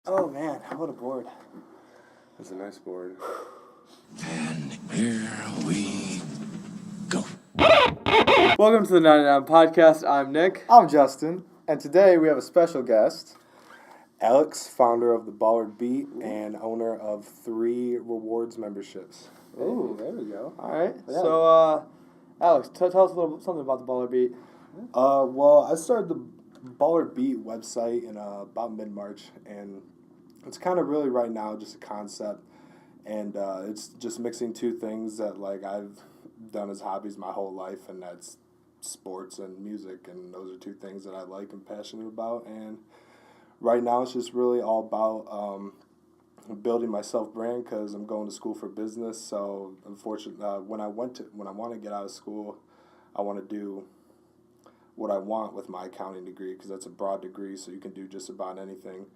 Oh man, what a board. That's a nice board. And here we go. Welcome to the 99 Podcast. I'm Nick. I'm Justin, and today we have a special guest. Alex, founder of the Ballard Beat and owner of 3 rewards memberships. Ooh, there we go. All right. Yeah. So, Alex, tell us something about the Baller Beat. Well, I started the Ballard Beat website in about mid-March, and it's kind of really right now just a concept, and it's just mixing 2 things that like I've done as hobbies my whole life, and that's sports and music, and those are 2 things that I like and passionate about, and right now it's just really all about building my self-brand because I'm going to school for business. So unfortunately, when I want to get out of school, I want to do what I want with my accounting degree because that's a broad degree, so you can do just about anything.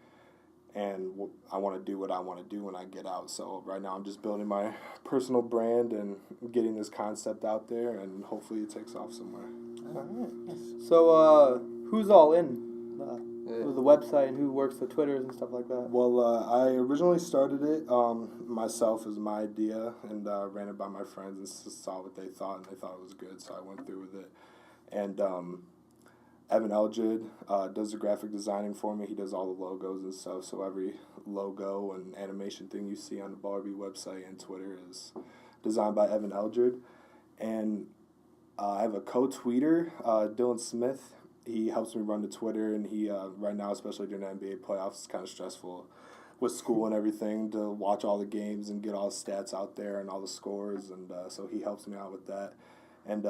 And I want to do what I want to do when I get out. So right now I'm just building my personal brand and getting this concept out there, and hopefully it takes off somewhere. All right. So, who's all in with the website and who works the Twitters and stuff like that? Well, I originally started it myself as my idea, and ran it by my friends and saw what they thought, and they thought it was good, so I went through with it. And Evan Eldred does the graphic designing for me. He does all the logos and stuff, so every logo and animation thing you see on the Ballard Beat website and Twitter is designed by Evan Eldred. And I have a co-tweeter, Dylan Smith. He helps me run the Twitter, and he right now, especially during the NBA playoffs, it's kind of stressful with school and everything to watch all the games and get all the stats out there and all the scores, and so he helps me out with that. And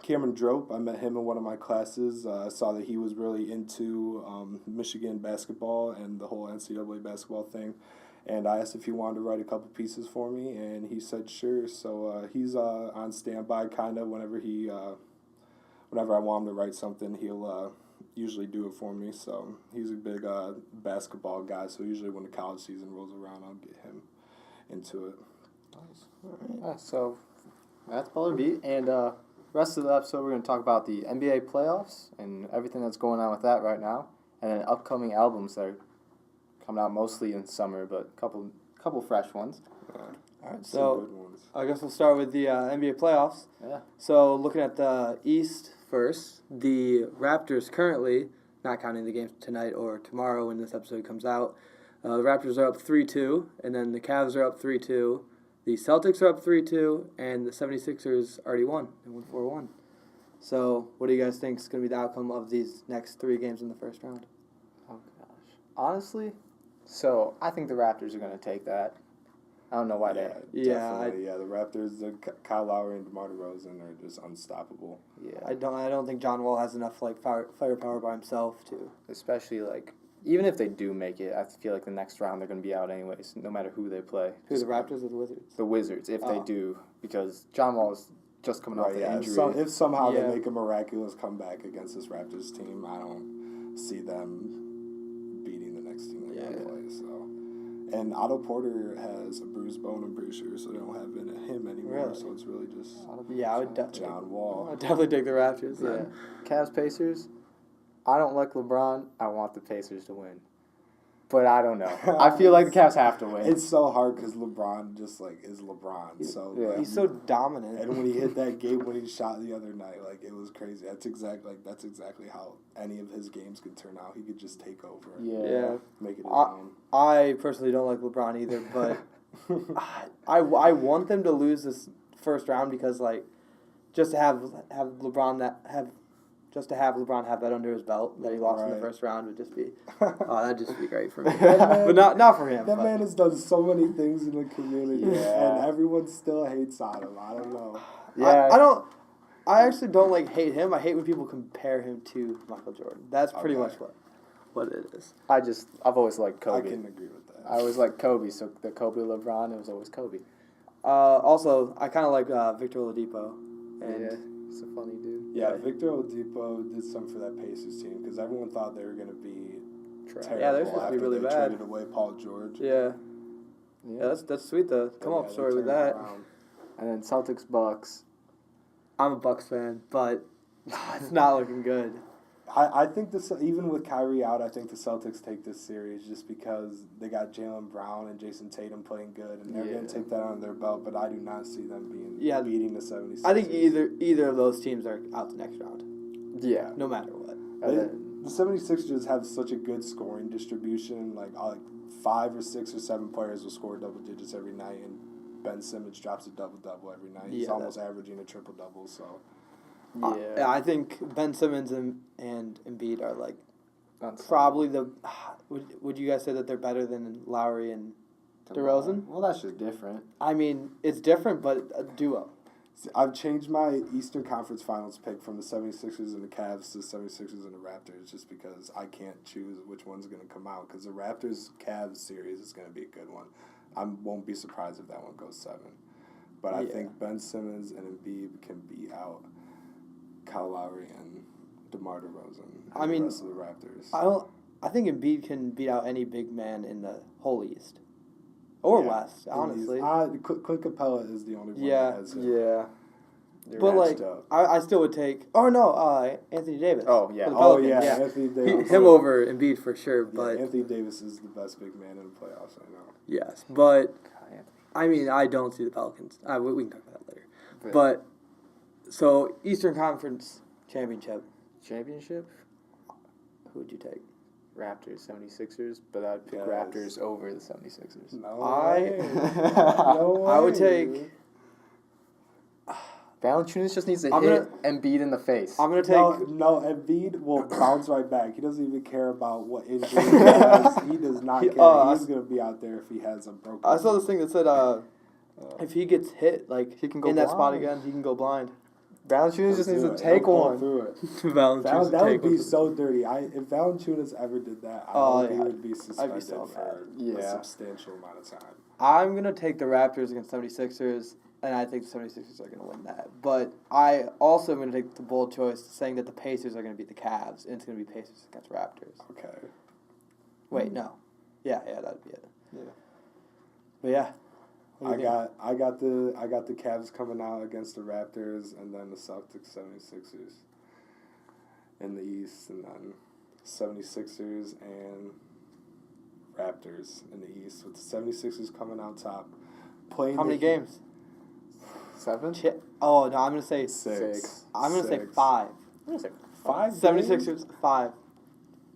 Cameron Drope, I met him in one of my classes. I saw that he was really into Michigan basketball and the whole NCAA basketball thing, and I asked if he wanted to write a couple pieces for me, and he said sure. So he's on standby kind of whenever I want him to write something, he'll usually do it for me. So he's a big basketball guy, so usually when the college season rolls around, I'll get him into it. Nice. So that's Ballard Beat, and rest of the episode we're going to talk about the NBA playoffs and everything that's going on with that right now, and then upcoming albums that are coming out mostly in summer, but a couple fresh ones. All right. Some So, good ones. I guess we'll start with the NBA playoffs. Yeah. So, looking at the East first, the Raptors currently, not counting the games tonight or tomorrow when this episode comes out, the Raptors are up 3-2, and then the Cavs are up 3-2. The Celtics are up 3-2, and the 76ers already won. They won 4-1. So, what do you guys think is going to be the outcome of these next 3 games in the first round? Oh, gosh. Honestly, so I think the Raptors are going to take that. I don't know why they... Definitely. The Raptors, Kyle Lowry and DeMar DeRozan are just unstoppable. Yeah. I don't think John Wall has enough firepower by himself to. Especially, even if they do make it, I feel like the next round they're going to be out anyways, no matter who they play. Who, the Raptors or the Wizards? The Wizards, if they do, because John Wall is just coming off the injury. If somehow they make a miraculous comeback against this Raptors team, I don't see them beating the next team they're going to play. So. And Otto Porter has a bruised bone, I'm pretty sure, so they don't have him anymore. Really? So it's really just I would definitely. John Wall. I'd definitely take the Raptors. Yeah. Then. Cavs, Pacers. I don't like LeBron. I want the Pacers to win. But I don't know. I feel like the Cavs have to win. It's so hard because LeBron just is LeBron. So He's so dominant. And when he hit that game-winning shot the other night, it was crazy. That's exactly how any of his games could turn out. He could just take over. Yeah. Make it his own. I personally don't like LeBron either, but I want them to lose this first round because just to have LeBron have that under his belt that he lost in the first round would just be that'd just be great for me. But not for him. That man has done so many things in the community, and everyone still hates on him. I don't know. Yeah. I actually don't hate him. I hate when people compare him to Michael Jordan. That's pretty much what it is. I've always liked Kobe. I can agree with that. I always liked Kobe, so the Kobe LeBron, it was always Kobe. Also, I kind of like Victor Oladipo. And he's a funny dude. Yeah, Victor Oladipo did something for that Pacers team because everyone thought they were going to be terrible. Yeah, they're supposed to be really they bad. traded away Paul George. Yeah, that's sweet though. Come up story with that. And then Celtics, Bucks. I'm a Bucks fan, but it's not looking good. I think even with Kyrie out, I think the Celtics take this series just because they got Jaylen Brown and Jason Tatum playing good, and they're going to take that on their belt. But I do not see them beating the 76ers. I think either of those teams are out the next round, Yeah. no matter what. The 76ers have such a good scoring distribution. Like 5 or 6 or 7 players will score double digits every night, and Ben Simmons drops a double-double every night. He's Yeah, almost averaging a triple-double. So Yeah, I think Ben Simmons and Embiid are like That's probably the. Would you guys say that they're better than Lowry and DeRozan? Well, that's just different. I mean, it's different, but a duo. see, I've changed my Eastern Conference Finals pick from the 76ers and the Cavs to the 76ers and the Raptors just because I can't choose which one's going to come out because the Raptors-Cavs series is going to be a good one. I won't be surprised if that one goes 7. But I Yeah. think Ben Simmons and Embiid can beat out Kyle Lowry and DeMar DeRozan and I mean, the rest of the Raptors. I think Embiid can beat out any big man in the whole East or Yeah, West. Honestly, Clint Capella is the only one Yeah, that has him. Yeah. but like matched up. I still would take. Oh no, Anthony Davis. Oh, yeah. for the Oh, Pelicans, yeah, yeah. Anthony Davis. Him over Embiid for sure, Yeah, but Anthony Davis is the best big man in the playoffs right now. yes, but I mean I don't see the Pelicans. We can talk about that later. But so Eastern Conference Championship, Championship? who would you take? Raptors, 76ers, but I'd pick Yes. Raptors over the 76ers. No I- way. No I would way. take. Valanciunas just needs to I'm hit Embiid in the face. I'm gonna take. No, Embiid will bounce right back. He doesn't even care about what injury he has. He does not care. He's going to be out there if he has a broken I saw this thing that said if he gets hit like He can go in that spot blind. again, he can go blind. Valanciunas just needs to He'll take pull one. through it. Valanciunas That would take be one. so dirty. If Valanciunas ever did that, Oh, he yeah. would be suspended so for mad. a Yeah. substantial amount of time. I'm going to take the Raptors against 76ers, and I think the 76ers are going to win that. But I also am going to take the bold choice saying that the Pacers are going to beat the Cavs, and it's going to be Pacers against Raptors. Okay. Wait, no. Yeah, that'd be it. Yeah. But yeah. What do you think? I got the Cavs coming out against the Raptors and then the Celtics 76ers in the East and then 76ers and Raptors in the East with the 76ers coming out top. Playing How many games? 7? Oh, no, I'm going to say 6. I'm going to say 5. I'm going to say 5 76ers, 5.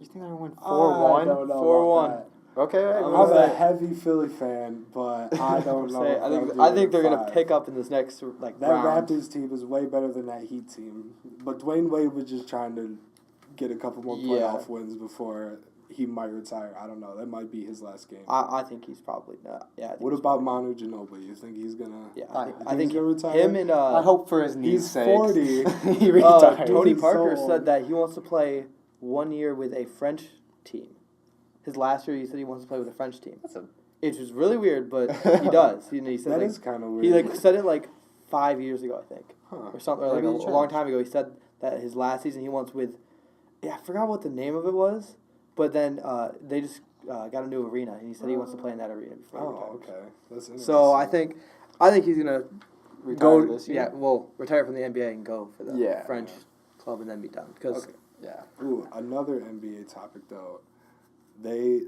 You think they're going to win I 4-1? don't know 4-1. about that. Okay. I'm I'm gonna a say- heavy Philly fan, but I don't know. if they'll I do think it they're in going to 5. pick up in this next That round. Raptors team is way better than that Heat team. But Dwayne Wade was just trying to get a couple more Yeah. playoff wins before he might retire. I don't know. That might be his last game. I think he's probably not. Yeah. I think What he's about probably- Manu Ginobili? You think he's gonna? Yeah, I I think, think I think he's gonna retire? him and I hope for his knees' He's sake. 40. He retires. Tony He's Parker so said old. that he wants to play 1 year with a French team. His last year, he said he wants to play with a French team. That's a It was really weird, but he does. He said That like, is kind of weird. he like said it like 5 years ago, I think, Huh. or something, or like Maybe a he long changed. time ago. He said that his last season he wants with, I forgot what the name of it was, but then they just got a new arena, and he said he wants to play in that arena before he Oh, retires. okay. That's interesting. So I think he's gonna retire go this year. Yeah, well, retire from the NBA and go for the Yeah. French club and then be done. Because Okay. Yeah. Ooh, another NBA topic though. They,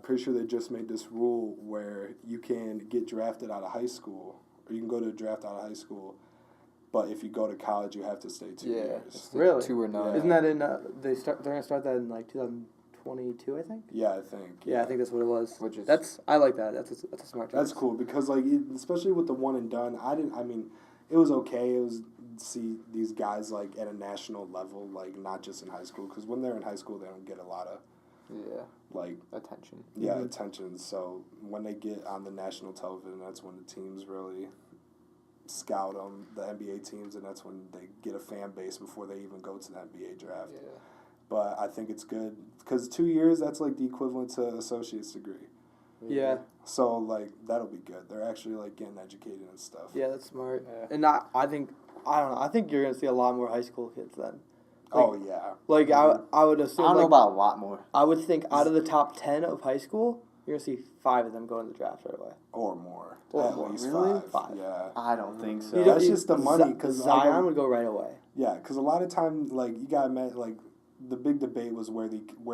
pretty sure they just made this rule where you can get drafted out of high school, or you can go to a draft out of high school, but if you go to college, you have to stay 2 Yeah. years. It's the Really? 2 or 9. Yeah. isn't that in they're gonna start that in like 2022, I think. Yeah, I think. Yeah, I think that's what it was. Which is- I like that. That's a smart choice. That's cool because especially with the one and done. I mean, it was okay. It was see these guys like at a national level, like not just in high school. Because when they're in high school, they don't get a lot of Yeah. like Attention. attention. So when they get on the national television, that's when the teams really scout them, the NBA teams, and that's when they get a fan base before they even go to the NBA draft. Yeah. But I think it's good because 2 years, that's like the equivalent to associate's degree. Yeah, So like that'll be good. They're actually like getting educated and stuff. yeah, that's smart. Yeah. And I think I don't know. I think you're gonna see a lot more high school kids then. Oh yeah. Like I would assume. I don't know like, about a lot more. I would think out of the top 10 of high school, you're gonna see 5 of them go in the draft right away. Or more. Or At more. least Really? 5. Yeah. I don't think so. You don't- That's just the money, 'cause I Zion don't- would go right away. Yeah, because a lot of time, like, you got like the big debate was where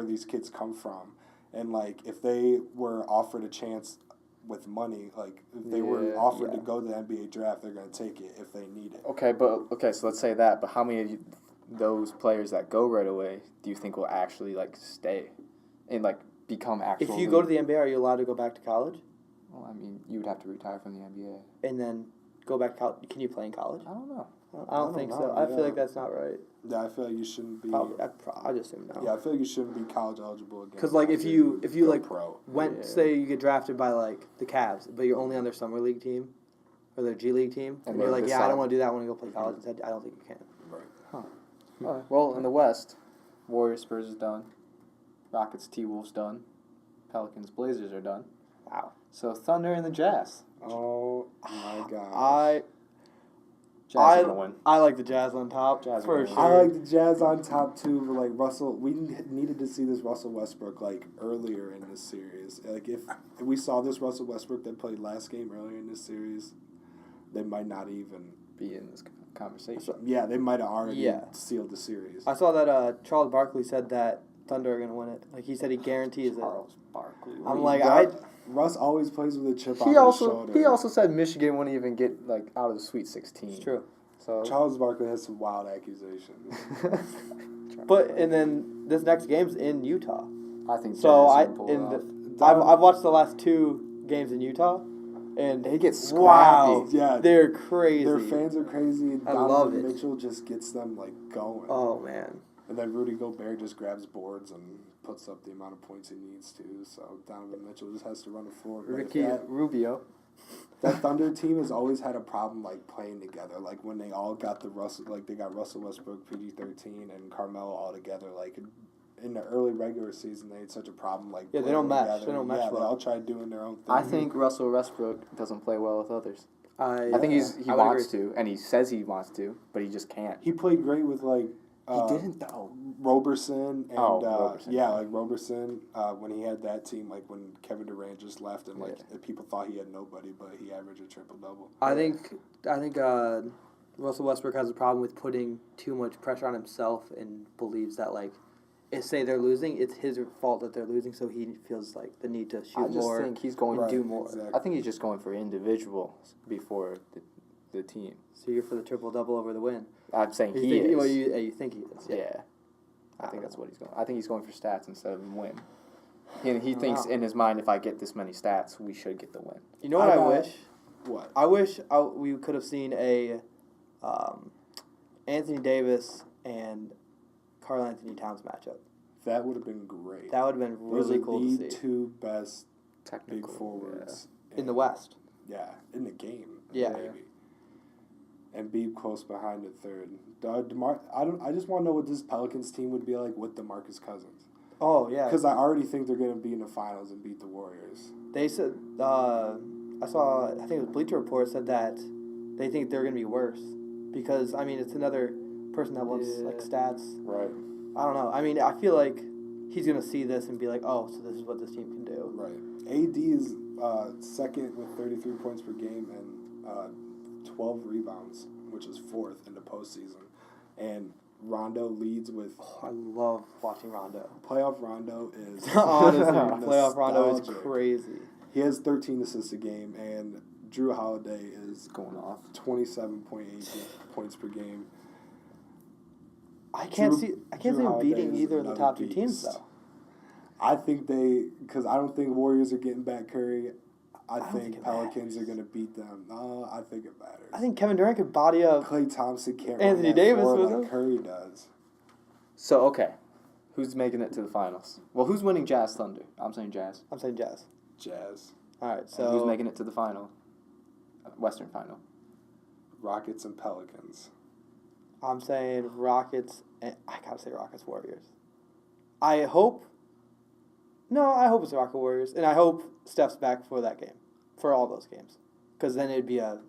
these kids come from, and like if they were offered a chance with money, like if they were offered to go to the NBA draft, they're gonna take it if they need it. Okay, so let's say that. But how many of those players that go right away do you think will actually like stay and like become actual? If you go to the NBA, are you allowed to go back to college well, I mean, you would have to retire from the NBA. and then go back to college? Can you play in college? I don't know. I don't think so. I feel like that's not right. Yeah, I feel like you shouldn't be. Probably, I'd assume no. Yeah, I feel like you shouldn't be college eligible again. Because like if you go like pro. went, say you get drafted by like the Cavs, but you're only on their summer league team or their G League team, and you're like, yeah, I don't want to do that. I want to go play college instead. I don't think you can. Right. All right. Well, in the West, Warriors Spurs is done. Rockets T-Wolves done. Pelicans Blazers are done. Wow. So Thunder and the Jazz. Oh my god. Jazz are gonna win. I like the Jazz on top Jazz for are sure. gonna I like the Jazz on top too, but like Russell, we needed to see this Russell Westbrook like earlier in this series. Like if we saw this Russell Westbrook that played last game earlier in this series, they might not even be in this conversation. Yeah, they might have already Yeah. sealed the series. I saw that Charles Barkley said that Thunder are gonna win it. Like he said, he guarantees it. Charles Barkley. I'm like Russ always plays with a chip on He his also shoulder. he also said Michigan wouldn't even get like out of the Sweet 16. It's true. So Charles Barkley has some wild accusations. But and then this next game's in Utah. I think So Jazz will pull it off. I've watched the last 2 games in Utah, and They get wow, scrappy. Yeah, they're crazy. their fans are crazy. I love Donovan it. Mitchell just gets them like going. Oh man. And then Rudy Gobert just grabs boards and puts up the amount of points he needs to. So Donovan Mitchell just has to run the floor. But Ricky Rubio. that Thunder team has always had a problem like playing together. Like when they all got they got Russell Westbrook, PG-13, and Carmelo all together. Like in the early regular season, they had such a problem. Like Yeah, they playing don't mesh. together. They don't mesh Yeah, well. they all tried doing their own thing. I think Russell Westbrook doesn't play well with others. I I think he I would wants agree. to, and he says he wants to, but he just can't. he played great with like. He didn't though. Roberson and Roberson. yeah, like Roberson when he had that team, like when Kevin Durant just left and like people thought he had nobody, but he averaged a triple double. I think Russell Westbrook has a problem with putting too much pressure on himself and believes that like, if say they're losing, it's his fault that they're losing, so he feels like the need to shoot I just more. think he's going and to do more. Exactly. I think he's just going for individuals before the team. So you're for the triple double over the win. I'm saying You he think, is. Well, you think he is. Yeah. I think that's what he's going. I think he's going for stats instead of win. And he thinks in his mind, if I get this many stats, we should get the win. You know what I got- wish? What? I wish we could have seen a Anthony Davis and Karl Anthony Towns matchup. That would have been great. That would have been Those really are cool the to see. 2 best Technical. big forwards In the West. Yeah, in the game. Yeah. Maybe. And be close behind at third. I just want to know what this Pelicans team would be like with DeMarcus Cousins. Oh, yeah. Because I already think they're going to be in the finals and beat the Warriors. They said, I think it was Bleacher Report said that they think they're going to be worse. Because, I mean, it's another person that wants, like, stats. Right. I don't know. I mean, I feel like he's going to see this and be like, oh, so this is what this team can do. Right. AD is second with 33 points per game and 12 rebounds, which is 4th in the postseason. And Rondo leads with... Oh, I love watching Rondo. Playoff Rondo is... Honestly, playoff Rondo is nostalgic. crazy. He has 13 assists a game, and Drew Holiday is Going off. 27.8 points per game. I can't Drew- see Drew him Holiday beating is either of the another top 2 teams, beast. though. I think because I don't think Warriors are getting back Curry. I don't think think it Pelicans matters. are going to beat them. No, I think it matters. I think Kevin Durant could body up. Klay Thompson can't Anthony run that Davis floor with like him. Curry does. So, okay. Who's making it to the finals? Well, who's winning Jazz Thunder? I'm saying Jazz. I'm saying Jazz. Jazz, All right, So so who's making it to the final? Western final. Rockets, and Pelicans. I'm saying Rockets. And I gotta say Rockets Warriors. I hope it's Rocket Warriors, and I hope Steph's back for that game, for all those games, because then that'd be a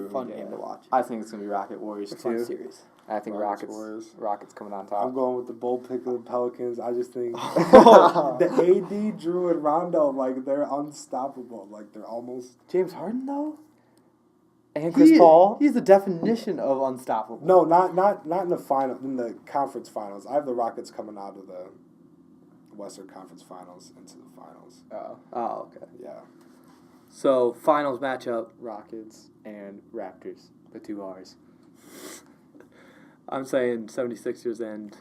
fun game to watch. I think it's gonna be Rocket Warriors A fun too. series. I think Rockets, Warriors. Rockets coming on I'm top. going with the bold pick of the Pelicans. I just think Oh. the AD, Drew, and Rondo, like they're unstoppable. Like they're almost. James Harden though. And Chris Paul. He's the definition of unstoppable. No, not in the final, in the conference finals. I have the Rockets coming out of the Western Conference Finals into the finals. Oh, okay. Yeah. So finals matchup. Rockets and Raptors, the two R's. I'm saying 76ers and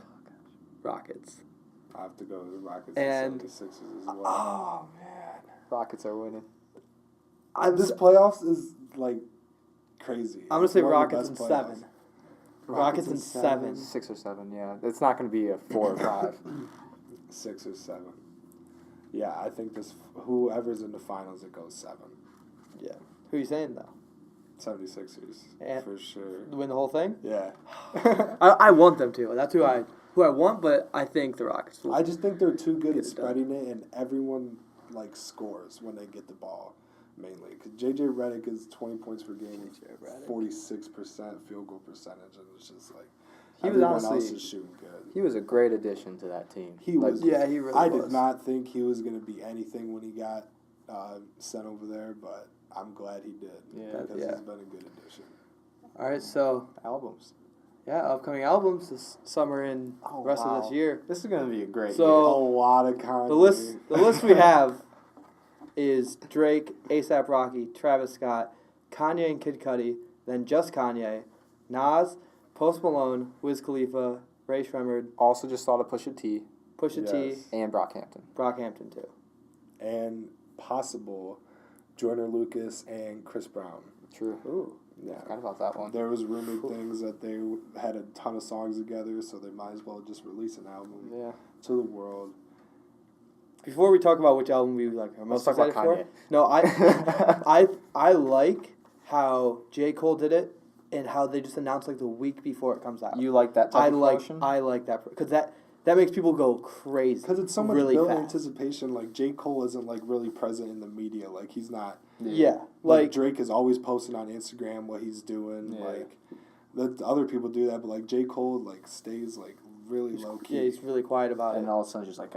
Rockets. I have to go with the Rockets And- and 76ers as well. Oh man. Rockets are winning. This playoffs is like crazy. I'm gonna It's say one of the Rockets in best playoffs. 7. Rockets in 7. 6 or 7, yeah. It's not going to be a 4 or 5. 6 or 7. Yeah, I think this whoever's in the finals, it goes 7. Yeah. Who are you saying though? 76ers And- for sure. Win the whole thing? Yeah. I want them to. That's who I want, but I think the Rockets will. I just think they're too good Get at it done. spreading it, and everyone like scores when they get the ball, mainly because JJ Redick is 20 points per game, JJ Redick. 46% field goal percentage, and it's just like He was everyone honestly- else is shooting good. He was a great addition to that team. He was. Yeah, he really I was. did not think he was going to be anything when he got sent over there, but I'm glad he did. Yeah. Because Yeah. he's been a good addition. All right, so Albums. yeah, upcoming albums this summer and rest of this year. This is going to be a great So- A lot of content. The list we have is Drake, ASAP Rocky, Travis Scott, Kanye and Kid Cudi, then just Kanye, Nas, Post Malone, Wiz Khalifa, Ray Shremmerd, Also just thought of Pusha T Pusha T, Yes. and Brockhampton. Brockhampton too. And possible Jordan Lucas and Chris Brown. True. Ooh. Yeah. Forgot about that one. There was rumored things that they had a ton of songs together, so they might as well just release an album Yeah. to the world. Before we talk about which album we like are most Let's talk excited about for, no, I like how J. Cole did it and how they just announced like the week before it comes out. You like that type of promotion? I like that because that makes people go crazy. Because it's so much really built fast. anticipation. Like J. Cole isn't like really present in the media. Like he's not. Yeah, Like Drake is always posting on Instagram what he's doing. Yeah. Like the other people do that, but like J. Cole like stays like really low key. yeah, he's really quiet about And it. all of a sudden, just like,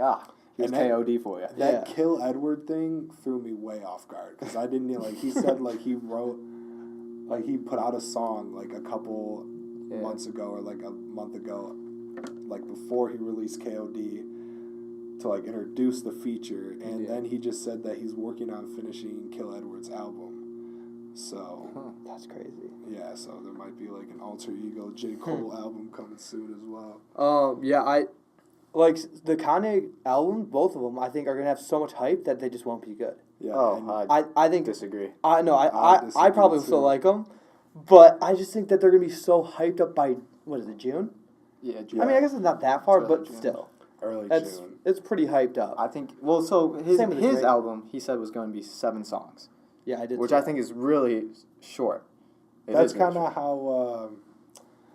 here's And that- KOD for you. That Yeah. Kill Edward thing threw me way off guard because I didn't like. He said like he wrote, like he put out a song like a couple Yeah. months ago or like a month ago, like before he released KOD, to like introduce the feature, and Yeah. then he just said that he's working on finishing Kill Edward's album. So That's crazy. yeah, so there might be like an alter ego J. Cole album coming soon as well. Yeah, I like the Kanye album. Both of them, I think, are gonna have so much hype that they just won't be good. Yeah, Oh, and I think disagree. I know I I disagree probably too. still like them, but I just think that they're gonna be so hyped up by what is it, June? Yeah, I mean, I guess it's not that far, It's but early June. still, early it's June. it's pretty hyped up. I think, well, so his Same with the Drake. album, he said was going to be 7 songs, Yeah, I did. which see I that. think is really short. It That's is really kind of short. how.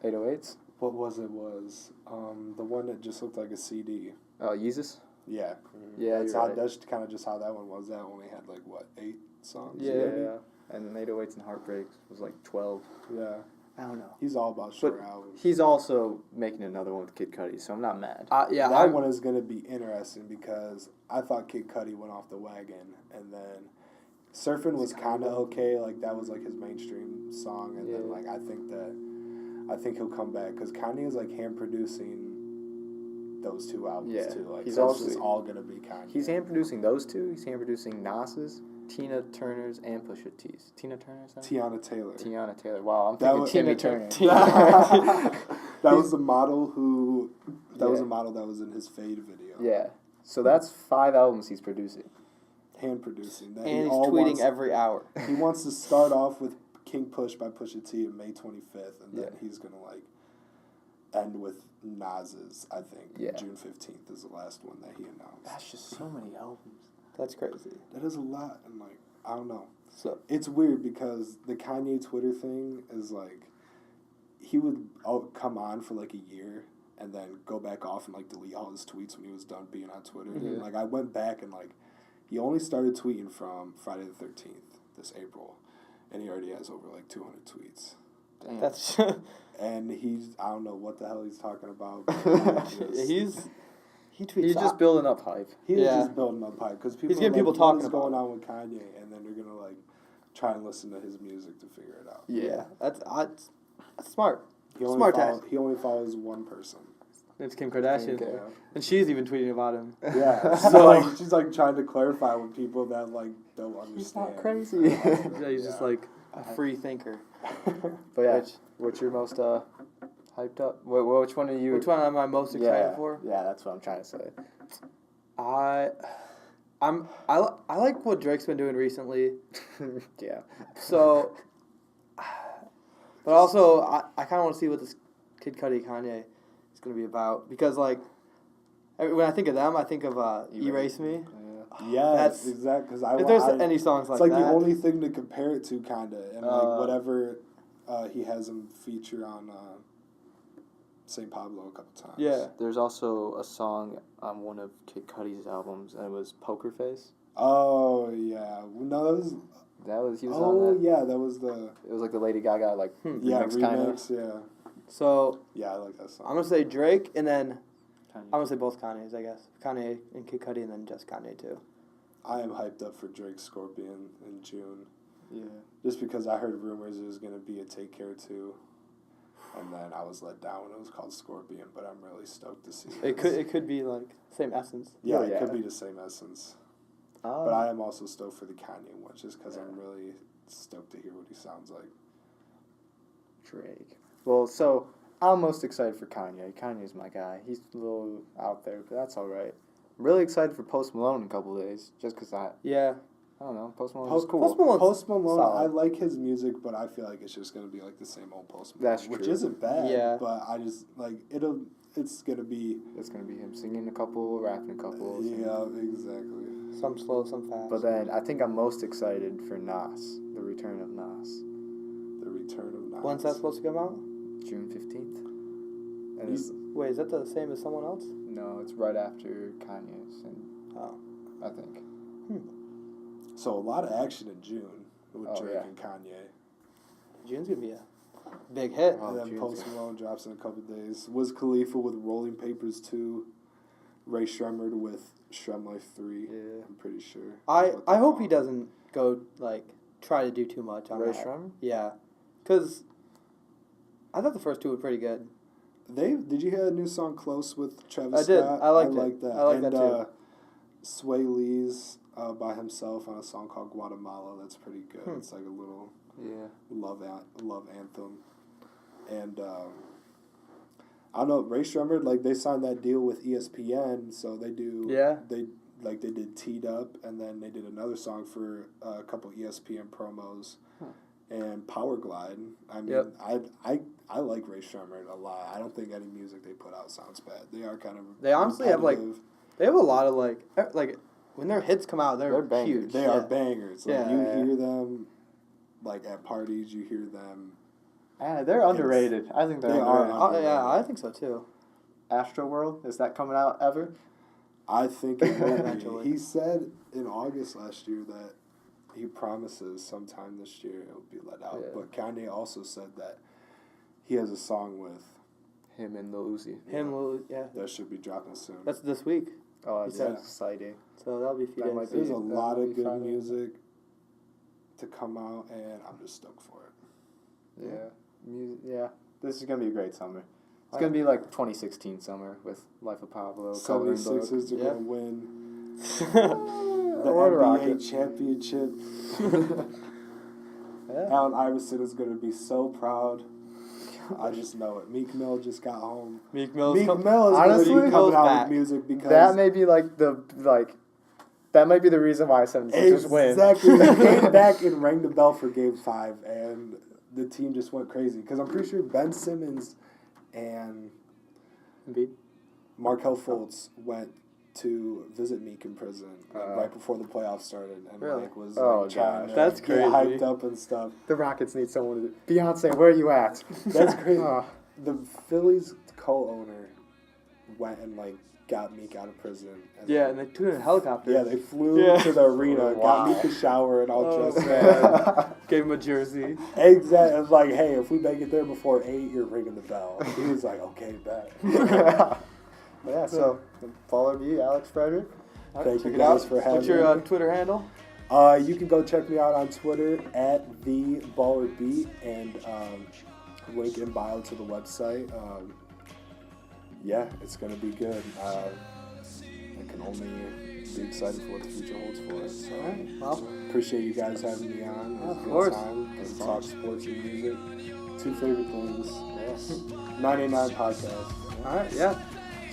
808s? What was the one that just looked like a CD. Oh, Yeezus? Yeah, Yeah, that's you're how. right. That's kind of just how that one was. That only had like what 8 songs. Yeah. maybe? And 808s and Heartbreaks was like 12. Yeah. I don't know. He's all about short albums. He's also making another one with Kid Cudi, so I'm not mad. Yeah, That one is gonna be interesting because I thought Kid Cudi went off the wagon, and then Surfing was kind of okay. Like that was like his mainstream song, and then Yeah. like I think he'll come back because Kanye is like hand producing those 2 albums Yeah. too. Like He's so also- it's just all gonna be Kanye. He's hand producing those 2. He's hand producing Nas's, Tina Turner's, and Pusha T's. Tina Turner's? Tiana Taylor. Tiana Taylor. Wow, I'm That thinking was- Timmy Tina Turner. That was the model who. That was Yeah. a model that was in his Fade video. Yeah. So that's 5 albums he's producing. Hand producing. That and he's all tweeting wants- every hour. He wants to start off with King Push by Pusha T on May 25th, and then Yeah. he's gonna like end with Nas's. I think Yeah. June 15th is the last one that he announced. That's just so many albums. That's crazy. That is a lot, and like I don't know. So It's weird because the Kanye Twitter thing is like he would come on for like a year and then go back off and like delete all his tweets when he was done being on Twitter. And, Yeah. like I went back and like he only started tweeting from Friday the 13th this April, and he already has over like 200 tweets. Damn. that's And I don't know what the hell he's talking about. But he tweets. He's just building up hype. he's Yeah. just building up hype because people getting are like, people what talking is about going it. on with Kanye, and then they're gonna like try and listen to his music to figure it out. Yeah. That's smart. He only, Smart he only follows one person. It's Kim Kardashian, Okay. and she's even tweeting about him. Yeah. So- So like she's like trying to clarify with people that like don't understand. He's not crazy. Yeah, he's just like a free thinker. But yeah, what's your most hyped up? Which one are you? Which one am I most excited yeah, for? Yeah, that's what I'm trying to say. I like what Drake's been doing recently. Yeah. So, but also I kind of want to see what this Kid Cudi Kanye is going to be about, because like when I think of them, I think of Erase Me. Yes, That's- exactly. Because I If there's I- any songs like it's like that, the only thing to compare it to, kind of, and like whatever he has him feature on St. Pablo a couple times. yeah. There's also a song on one of Kid Cudi's albums, and it was Poker Face. Oh yeah. No, that was. He was on Oh that. yeah, that was the. It was like the Lady Gaga Yeah, remix kind of. remix. Yeah. So Yeah, I like that song. I'm gonna say Drake, and then I'm gonna say both Kanye's, I guess. Kanye and Kid Cudi, and then just Kanye too. I am hyped up for Drake's Scorpion in June. Yeah. Just because I heard rumors it was going to be a Take Care 2. And then I was let down when it was called Scorpion, but I'm really stoked to see It could be like same essence. Yeah, Oh, it yeah. could be the same essence. But I am also stoked for the Kanye one, just because I'm really stoked to hear what he sounds like. Drake. Well, so I'm most excited for Kanye. Kanye's my guy. He's a little out there, but that's all right. I'm really excited for Post Malone in a couple of days, just because Yeah. I don't know, Post Malone is cool. Post Malone's Post Malone, solid. I like his music, but I feel like it's just going to be like the same old Post Malone. That's which true. isn't bad, Yeah. but I just, like, it's going to be... It's gonna be him singing a couple, rapping a couple. Yeah, exactly. Some slow, some fast. But then I think I'm most excited for Nas, the return of Nas, The return of Nas. When's that supposed to come out? June 15th. And it's, Wait, is that the same as someone else? no, it's right after Kanye's, and Oh. I think. So a lot of action in June with Oh, Drake yeah. and Kanye. June's gonna be a big hit. Oh, And then June's Post good. Malone drops in a couple days. Wiz Khalifa with Rolling Papers 2. Ray Shremmerd with Shrem Life 3. Yeah. I'm pretty sure. I What they're hope he called. doesn't go like try to do too much on Ray that. Shremmer? Yeah, because I thought the first two were pretty good. Did you hear that new song Close with Travis I did. Scott? I liked it. like that. I like and, that too. Sway Lee's by himself on a song called Guatemala. That's pretty good. It's like a little Yeah. love anthem. And I don't know, Ray Shremmerd, like they signed that deal with ESPN, so they do. Yeah. They did Teed Up, and then they did another song for a couple ESPN promos, and Power Glide. I mean, Yep. I like Ray Shremmerd a lot. I don't think any music they put out sounds bad. They are kind of. They honestly have, like, repetitive. They have a lot of like when their hits come out, they're bangers. huge. They are bangers. Like Yeah. you hear them, like at parties, you hear them. They're underrated. I think they're They are underrated. Yeah, I think so too. Astro World, is that coming out ever? I think it will Eventually. be. He said in August last year that he promises sometime this year it will be let out. Yeah. But Kanye also said that he has a song with Him and Lil Uzi. Yeah. that should be dropping soon. That's this week, Oh, that's Yeah. exciting. so that'll be a few That days. might be- There's a that lot will of be good Friday. music to come out, and I'm just stoked for it. Yeah. Yeah. This is going to be a great summer. It's going to be like 2016 summer with Life of Pablo, Coloring Book. 76ers are Yeah. going to win the Or the NBA Rockets. championship. Yeah. Allen Iverson is going to be so proud. I just know it. Meek Mill just got home. Meek Mill's Meek come- Mill is Honestly, going to be coming Mill's out back. with music because That may be that might be the reason why 76ers win. exactly. He came back and rang the bell for Game 5, and the team just went crazy. Because I'm pretty sure Ben Simmons and Embiid. Markelle Fultz went to visit Meek in prison right before the playoffs started, and Really? Mike was Oh, like, trying gosh. to That's get crazy. hyped up and stuff. The Rockets need someone to do. Beyonce, where are you at? That's crazy. Oh. The Phillies co-owner went and got Meek out of prison. Yeah, and they took it in a helicopter. Yeah, they flew Yeah. to the arena, Wow. got Meek a shower, and all Oh, dressed man. up. Gave him a jersey. Exactly. It was like, hey, if we make it there before 8, you're ringing the bell. He was like, okay, bet. Yeah, so follow me, Alex Frederick. Thank Check you it guys out. for having What's your me. Twitter handle? You can go check me out on Twitter at @TheBallerBeat and link in bio to the website. Yeah, it's gonna be good. I can only be excited for what the future holds for us. So Well, appreciate you guys having me on. It was of a good course. time. Get to talk sports and music. Two favorite things. Yes. 99 podcast. all right, yeah.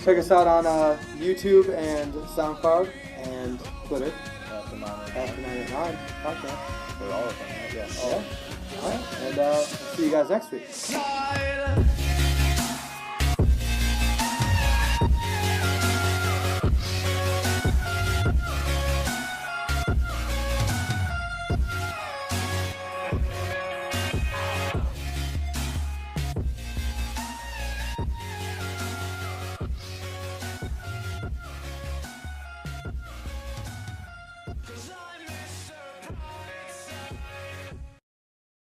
Check us out on YouTube and SoundCloud and Twitter. After 9 After 99 podcast. for all of them, right? Yeah. Yeah. All right, and see you guys next week. Slide